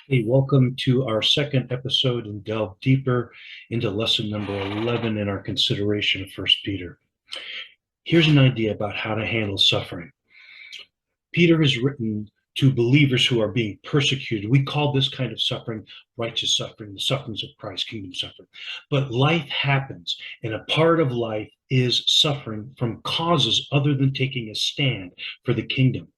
Hey, welcome to our second episode and delve deeper into lesson number 11 in our consideration of First Peter. Here's an idea about how to handle suffering. Peter has written to believers who are being persecuted. We call this kind of suffering righteous suffering, the sufferings of Christ, kingdom suffering. But life happens, and a part of life is suffering from causes other than taking a stand for the kingdom.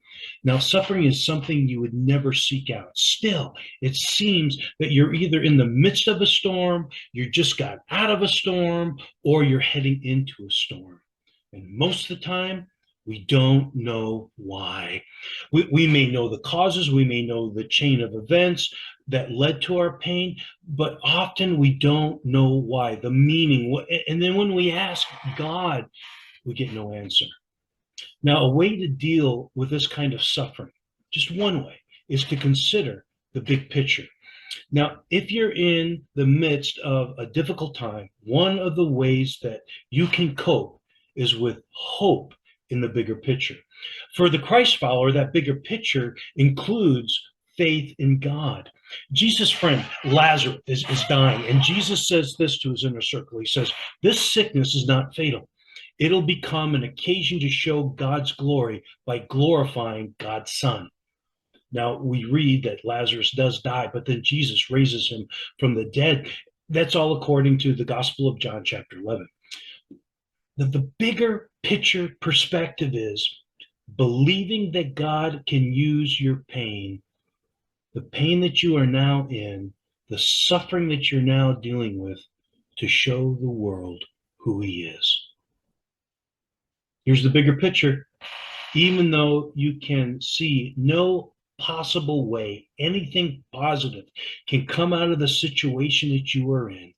Now, suffering is something you would never seek out. Still, it seems that you're either in the midst of a storm, you just got out of a storm, or you're heading into a storm. And most of the time, we don't know why. We may know the causes, we may know the chain of events that led to our pain, but often we don't know why, the meaning. And then when we ask God, we get no answer. Now, a way to deal with this kind of suffering, just one way, is to consider the big picture. Now, if you're in the midst of a difficult time, one of the ways that you can cope is with hope in the bigger picture. For the Christ follower, that bigger picture includes faith in God. Jesus' friend Lazarus is dying, and Jesus says this to his inner circle. He says, "This sickness is not fatal. It'll become an occasion to show God's glory by glorifying God's Son." Now, we read that Lazarus does die, but then Jesus raises him from the dead. That's all according to the Gospel of John, chapter 11. The bigger picture perspective is believing that God can use your pain, the pain that you are now in, the suffering that you're now dealing with, to show the world who He is. Here's the bigger picture. Even though you can see no possible way anything positive can come out of the situation that you are in,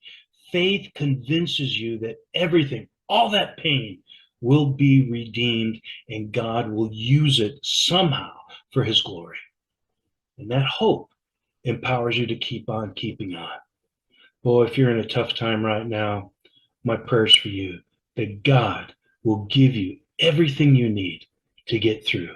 faith convinces you that everything, all that pain, will be redeemed and God will use it somehow for His glory. And that hope empowers you to keep on keeping on. Boy, if you're in a tough time right now, my prayers for you that God will give you everything you need to get through.